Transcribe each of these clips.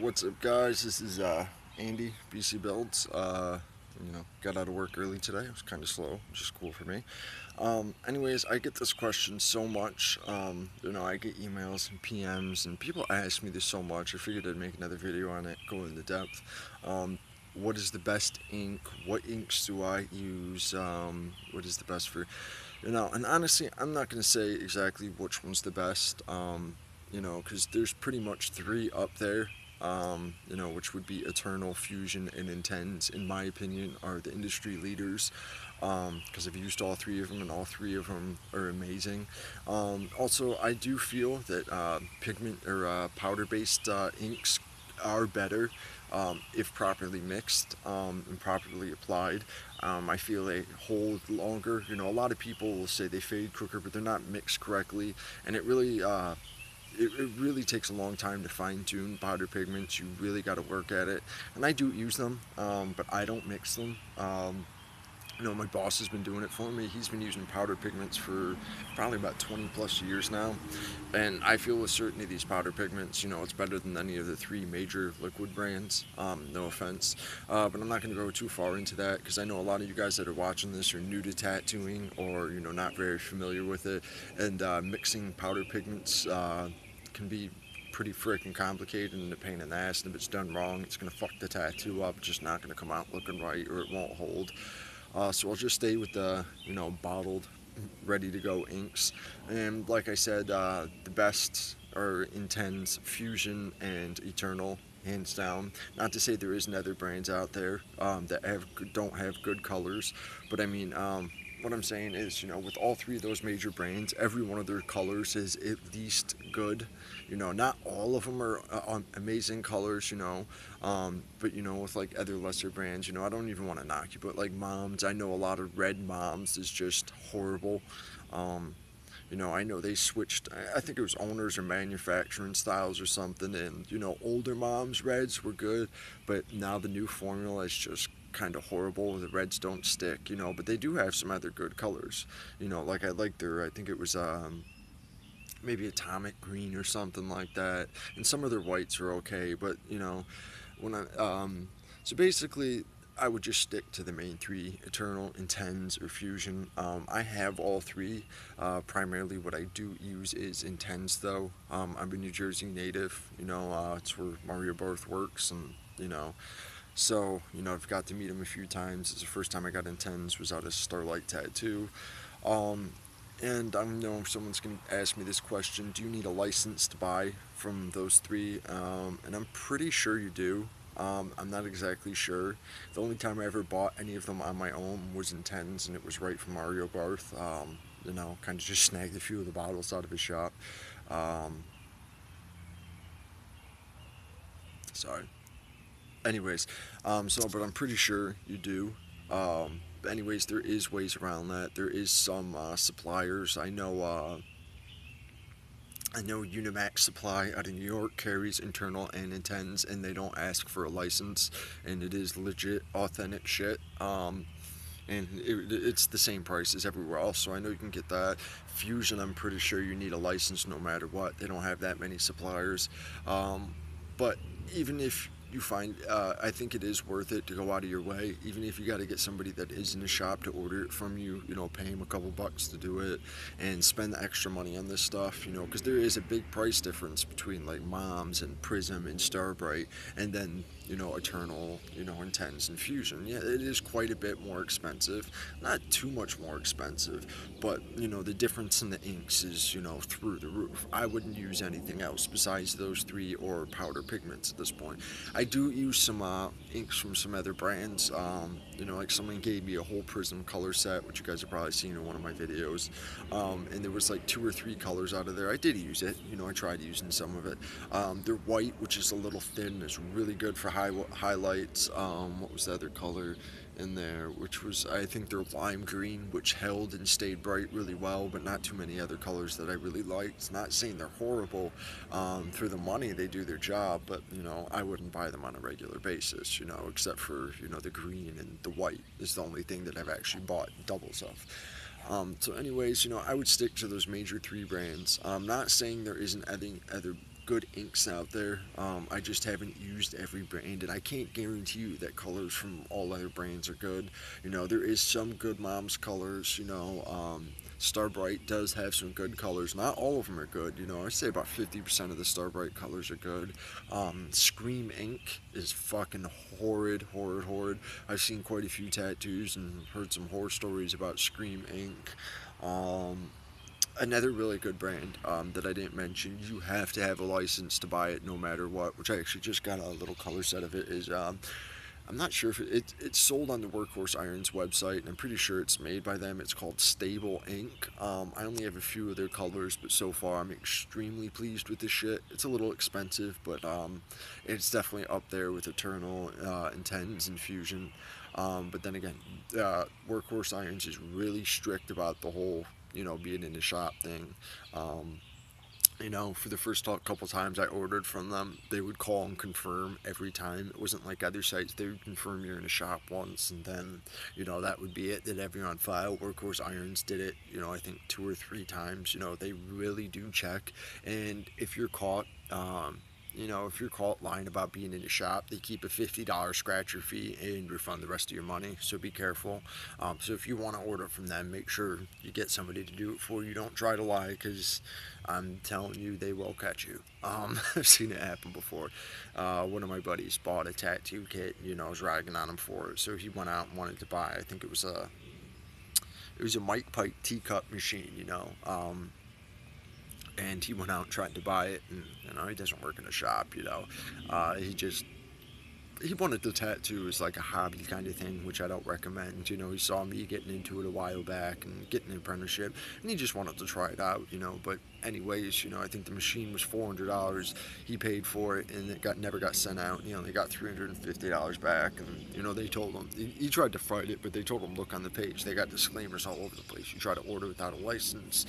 What's up, guys? This is Andy, BC Builds. Got out of work early today. It was kind of slow, which is cool for me. Anyways, I get this question so much. I get emails and PMs, and people ask me this so much. I figured I'd make another video on it, go into depth. What is the best ink? What inks do I use? What is the best for, And honestly, I'm not going to say exactly which one's the best. Because there's pretty much three up there, which would be Eternal, Fusion, and Intense, in my opinion, are the industry leaders, because I've used all three of them, and all three of them are amazing. Also, I do feel that pigment or powder-based inks are better if properly mixed and properly applied. I feel they hold longer. A lot of people will say they fade quicker, but they're not mixed correctly, and it really takes a long time to fine tune powder pigments. You really got to work at it, and I do use them, but I don't mix them. My boss has been doing it for me. He's been using powder pigments for probably about 20 plus years now, and I feel with certainty these powder pigments, it's better than any of the three major liquid brands. No offense, but I'm not going to go too far into that because I know a lot of you guys that are watching this are new to tattooing, or not very familiar with it, and mixing powder pigments can be pretty freaking complicated and a pain in the ass, and if it's done wrong, it's going to fuck the tattoo up. It's just not going to come out looking right, or it won't hold. So I'll just stay with the, bottled, ready to go inks. And like I said, the best are Intense, Fusion, and Eternal, hands down. Not to say there isn't other brands out there that don't have good colors, but I mean, what I'm saying is, with all three of those major brands, every one of their colors is at least good. Not all of them are amazing colors, but with like other lesser brands, I don't even want to knock you, but like Moms, I know a lot of red Moms is just horrible. I know they switched, I think it was owners or manufacturing styles or something, and, older Moms reds were good, but now the new formula is just kind of horrible. The reds don't stick, but they do have some other good colors. Like I like their, I think it was maybe atomic green or something like that, and some of their whites are okay, but when I so basically I would just stick to the main three: Eternal, Intense, or Fusion. I have all three. Primarily, what I do use is Intense, though. I'm a New Jersey native. It's where Mario Barth works, and I've got to meet him a few times. It's the first time I got Intense was out of Starlight Tattoo. Um, and I know someone's going to ask me this question: do you need a license to buy from those three? And I'm pretty sure you do. I'm not exactly sure. The only time I ever bought any of them on my own was in Tens, and it was right from Mario Barth. Kind of just snagged a few of the bottles out of his shop. Um, Sorry. Anyways, but I'm pretty sure you do. Anyways, there is ways around that. There is some suppliers. I know Unimax Supply out of New York carries Internal and Intense, and they don't ask for a license, and it is legit, authentic shit. And it's the same price as everywhere else, so I know you can get that. Fusion, I'm pretty sure you need a license no matter what. They don't have that many suppliers. But even if you find, I think it is worth it to go out of your way, even if you got to get somebody that is in the shop to order it from you, pay them a couple bucks to do it and spend the extra money on this stuff, because there is a big price difference between like Moms and Prism and Starbright, and then, Eternal, Intense and Fusion. Yeah, it is quite a bit more expensive. Not too much more expensive, but, the difference in the inks is, through the roof. I wouldn't use anything else besides those three or powder pigments at this point. I do use some inks from some other brands. Like someone gave me a whole Prism color set, which you guys have probably seen in one of my videos. And there was like 2 or 3 colors out of there. I did use it. I tried using some of it. They're white, which is a little thin. It's really good for highlights. What was the other color in there? Which was, I think they're lime green, which held and stayed bright really well, but not too many other colors that I really liked. Not saying they're horrible. For the money, they do their job, but I wouldn't buy them on a regular basis. Except for the green and the white is the only thing that I've actually bought doubles of. Anyways, I would stick to those major three brands. I'm not saying there isn't other good inks out there. I just haven't used every brand, and I can't guarantee you that colors from all other brands are good. You know, there is some good Mom's colors. You know, Starbright does have some good colors. Not all of them are good. You know, I say about 50% of the Starbright colors are good. Scream ink is fucking horrid, horrid, horrid. I've seen quite a few tattoos and heard some horror stories about Scream ink. Um, Another really good brand that I didn't mention, you have to have a license to buy it no matter what, which I actually just got a little color set of it, is I'm not sure if it's sold on the Workhorse Irons website, and I'm pretty sure it's made by them. It's called Stable Ink. I only have a few of their colors, but so far I'm extremely pleased with this shit. It's a little expensive, but it's definitely up there with Eternal, Intens, and Fusion. But then again, Workhorse Irons is really strict about the whole, you know, being in the shop thing. Um, you know, for the first couple times I ordered from them, they would call and confirm every time. It wasn't like other sites. They would confirm you're in a shop once, and then, you know, that would be it. They'd have you on file. Workhorse Irons did it, you know, I think 2 or 3 times. You know, they really do check. And if you're caught, you know, if you're caught lying about being in a shop, they keep a $50 scratcher fee and refund the rest of your money. So be careful. So if you want to order from them, make sure you get somebody to do it for you. Don't try to lie, because I'm telling you, they will catch you. I've seen it happen before. One of my buddies bought a tattoo kit. You know, I was ragging on him for it. So he went out and wanted to buy, I think it was a Mike Pike teacup machine. You know. And he went out and tried to buy it, and you know, he doesn't work in a shop. You know, he wanted the tattoo as like a hobby kind of thing, which I don't recommend. You know, he saw me getting into it a while back and getting an apprenticeship, and he just wanted to try it out. You know, but anyways, you know, I think the machine was $400. He paid for it, and it never got sent out. You know, they got $350 back, and you know, they told him he tried to fight it, but they told him, look on the page, they got disclaimers all over the place. You try to order without a license,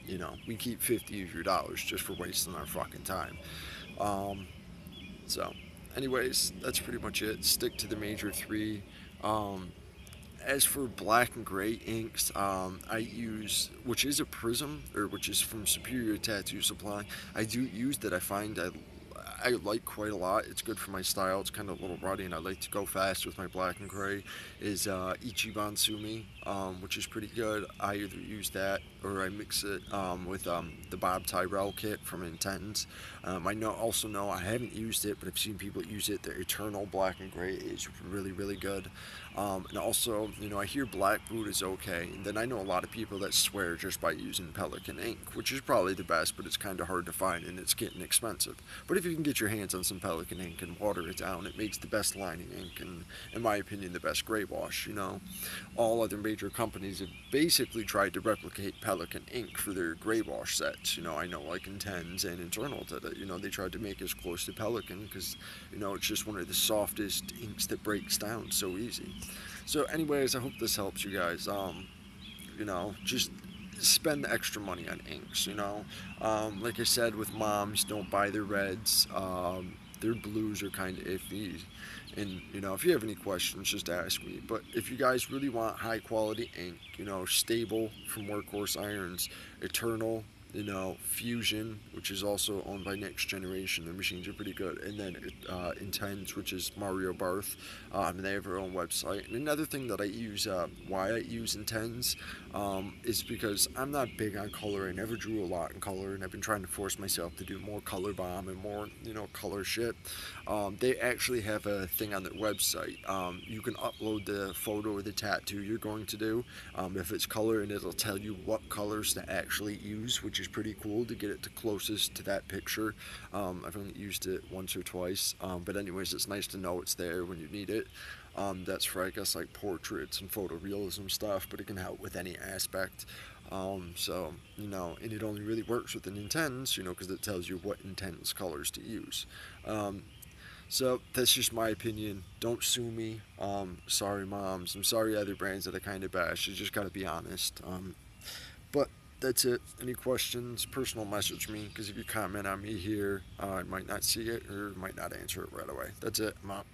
you know, we keep 50 of your dollars just for wasting our fucking time. Um, so, anyways, that's pretty much it. Stick to the major three. Um, as for black and gray inks, I use, which is a Prism, or which is from Superior Tattoo Supply. I do use that. I find I like quite a lot. It's good for my style. It's kind of a little ruddy, and I like to go fast with my black and gray. Is Ichiban Sumi, which is pretty good. I either use that or I mix it with the Bob Tyrell kit from Intens. Also know, I haven't used it, but I've seen people use it. The Eternal Black and Gray is really, really good. And also, you know, I hear Black Boot is okay. And then I know a lot of people that swear just by using Pelican ink, which is probably the best, but it's kind of hard to find and it's getting expensive. But if you can get your hands on some Pelican ink and water it down, it makes the best lining ink and, in my opinion, the best gray wash. You know, all other major companies have basically tried to replicate Pelican ink for their gray wash sets. You know, I know like Intens and Internal did it. You know, they tried to make as close to Pelican because, you know, it's just one of the softest inks that breaks down so easy. So anyways, I hope this helps you guys. You know, just spend the extra money on inks, you know. Like I said, with Moms, don't buy their reds. Their blues are kind of iffy. And, you know, if you have any questions, just ask me. But if you guys really want high quality ink, you know, Stable from Workhorse Irons, Eternal, you know, Fusion, which is also owned by Next Generation. Their machines are pretty good. And then Intens, which is Mario Barth. They have their own website. And another thing that I use, why I use Intens, is because I'm not big on color. I never drew a lot in color, and I've been trying to force myself to do more color bomb and more, you know, color shit. They actually have a thing on their website. You can upload the photo or the tattoo you're going to do, if it's color, and it'll tell you what colors to actually use, which is pretty cool to get it to closest to that picture. I've only used it once or twice, but anyways, it's nice to know it's there when you need it. That's for, I guess, like portraits and photorealism stuff, but it can help with any aspect. So, you know, and it only really works with an Intens, you know, because it tells you what Intens colors to use. So that's just my opinion. Don't sue me. Sorry, Moms. I'm sorry, other brands that I kind of bash. You just gotta be honest. But that's it. Any questions? Personal message me, because if you comment on me here, I might not see it or might not answer it right away. That's it. I'm out.